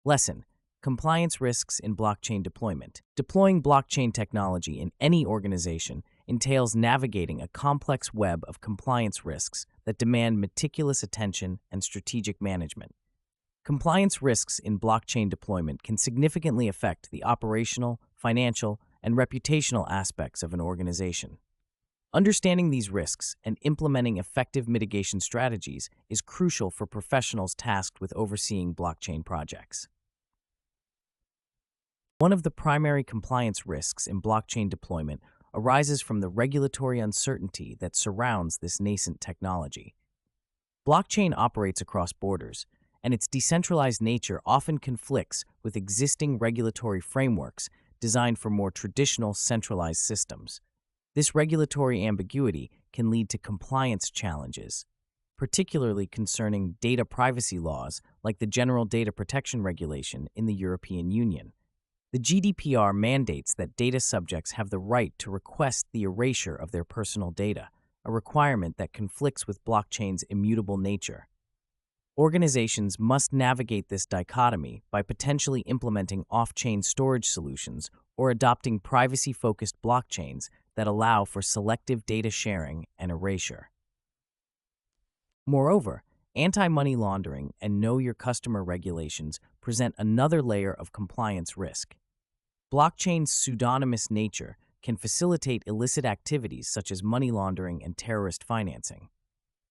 Lesson: Compliance risks in blockchain deployment. Deploying blockchain technology in any organization entails navigating a complex web of compliance risks that demand meticulous attention and strategic management. Compliance risks in blockchain deployment can significantly affect the operational, financial, and reputational aspects of an organization. Understanding these risks and implementing effective mitigation strategies is crucial for professionals tasked with overseeing blockchain projects. One of the primary compliance risks in blockchain deployment arises from the regulatory uncertainty that surrounds this nascent technology. Blockchain operates across borders, and its decentralized nature often conflicts with existing regulatory frameworks designed for more traditional centralized systems. This regulatory ambiguity can lead to compliance challenges, particularly concerning data privacy laws like the General Data Protection Regulation in the European Union. The GDPR mandates that data subjects have the right to request the erasure of their personal data, a requirement that conflicts with blockchain's immutable nature. Organizations must navigate this dichotomy by potentially implementing off-chain storage solutions or adopting privacy-focused blockchains that allow for selective data sharing and erasure. Moreover, anti-money laundering and know-your-customer regulations present another layer of compliance risk. Blockchain's pseudonymous nature can facilitate illicit activities such as money laundering and terrorist financing.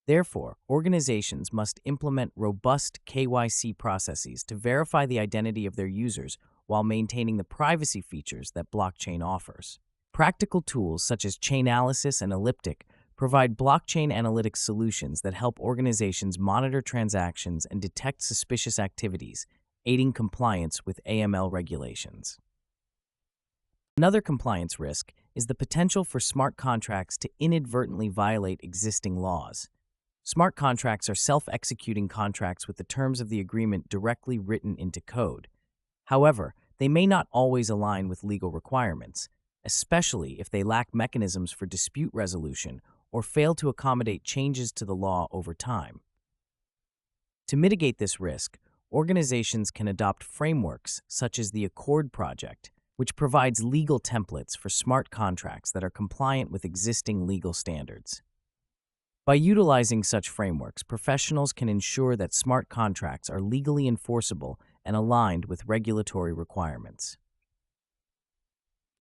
Therefore, organizations must implement robust KYC processes to verify the identity of their users while maintaining the privacy features that blockchain offers. Practical tools such as Chainalysis and Elliptic provide blockchain analytics solutions that help organizations monitor transactions and detect suspicious activities, aiding compliance with AML regulations. Another compliance risk is the potential for smart contracts to inadvertently violate existing laws. Smart contracts are self-executing contracts with the terms of the agreement directly written into code. However, they may not always align with legal requirements, especially if they lack mechanisms for dispute resolution or fail to accommodate changes to the law over time. To mitigate this risk, organizations can adopt frameworks such as the Accord Project, which provides legal templates for smart contracts that are compliant with existing legal standards. By utilizing such frameworks, professionals can ensure that smart contracts are legally enforceable and aligned with regulatory requirements.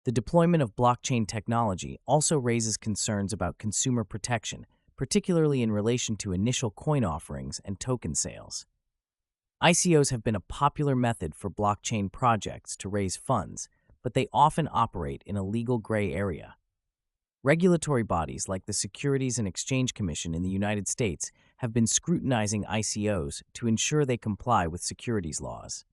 The deployment of blockchain technology also raises concerns about consumer protection, particularly in relation to initial coin offerings and token sales. ICOs have been a popular method for blockchain projects to raise funds, but they often operate in a legal gray area. Regulatory bodies like the Securities and Exchange Commission in the United States have been scrutinizing ICOs to ensure they comply with securities laws.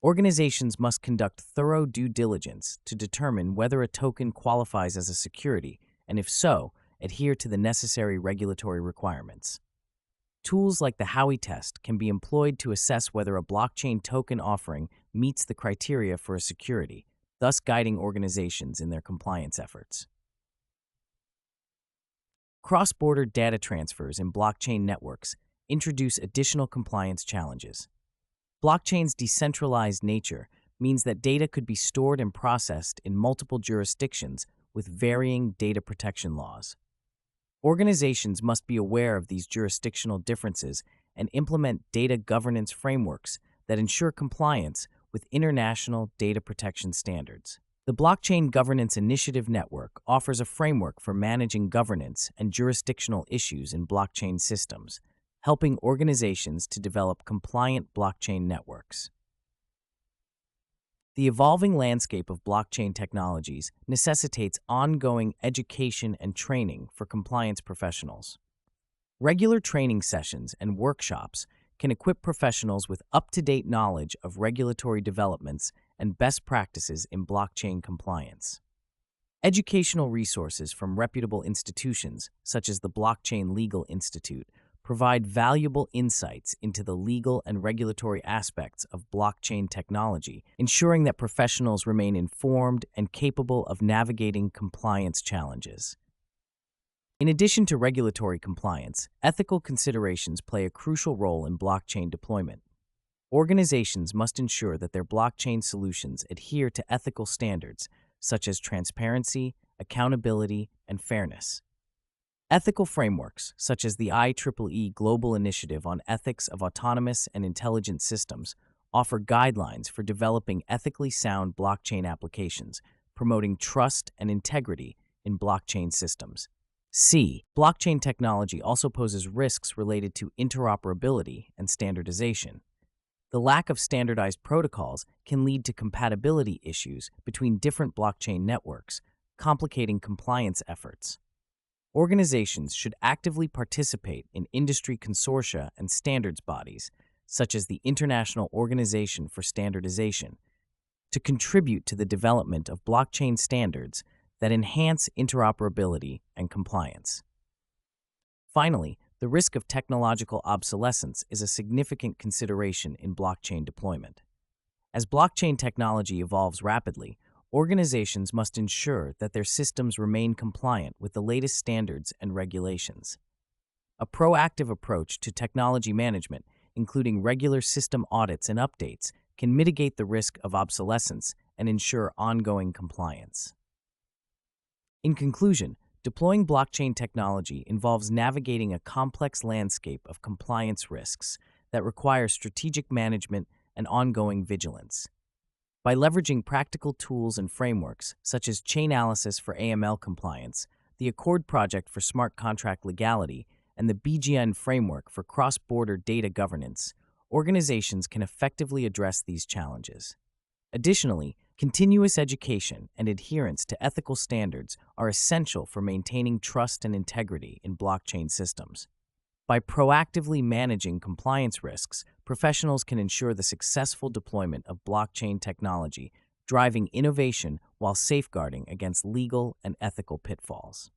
Organizations must conduct thorough due diligence to determine whether a token qualifies as a security, and if so, adhere to the necessary regulatory requirements. Tools like the Howey test can be employed to assess whether a blockchain token offering meets the criteria for a security, thus guiding organizations in their compliance efforts. Cross-border data transfers in blockchain networks introduce additional compliance challenges. Blockchain's decentralized nature means that data could be stored and processed in multiple jurisdictions with varying data protection laws. Organizations must be aware of these jurisdictional differences and implement data governance frameworks that ensure compliance with international data protection standards. The Blockchain Governance Initiative Network offers a framework for managing governance and jurisdictional issues in blockchain systems, helping organizations to develop compliant blockchain networks. The evolving landscape of blockchain technologies necessitates ongoing education and training for compliance professionals. Regular training sessions and workshops can equip professionals with up-to-date knowledge of regulatory developments and best practices in blockchain compliance. Educational resources from reputable institutions, such as the Blockchain Legal Institute, provide valuable insights into the legal and regulatory aspects of blockchain technology, ensuring that professionals remain informed and capable of navigating compliance challenges. In addition to regulatory compliance, ethical considerations play a crucial role in blockchain deployment. Organizations must ensure that their blockchain solutions adhere to ethical standards such as transparency, accountability, and fairness. Ethical frameworks, such as the IEEE Global Initiative on Ethics of Autonomous and Intelligent Systems, offer guidelines for developing ethically sound blockchain applications, promoting trust and integrity in blockchain systems. C. Blockchain technology also poses risks related to interoperability and standardization. The lack of standardized protocols can lead to compatibility issues between different blockchain networks, complicating compliance efforts. Organizations should actively participate in industry consortia and standards bodies, such as the International Organization for Standardization, to contribute to the development of blockchain standards that enhance interoperability and compliance. Finally, the risk of technological obsolescence is a significant consideration in blockchain deployment. As blockchain technology evolves rapidly, organizations must ensure that their systems remain compliant with the latest standards and regulations. A proactive approach to technology management, including regular system audits and updates, can mitigate the risk of obsolescence and ensure ongoing compliance. In conclusion, deploying blockchain technology involves navigating a complex landscape of compliance risks that require strategic management and ongoing vigilance. By leveraging practical tools and frameworks, such as Chainalysis for AML compliance, the Accord Project for smart contract legality, and the BGN framework for cross-border data governance, organizations can effectively address these challenges. Additionally, continuous education and adherence to ethical standards are essential for maintaining trust and integrity in blockchain systems. By proactively managing compliance risks, professionals can ensure the successful deployment of blockchain technology, driving innovation while safeguarding against legal and ethical pitfalls.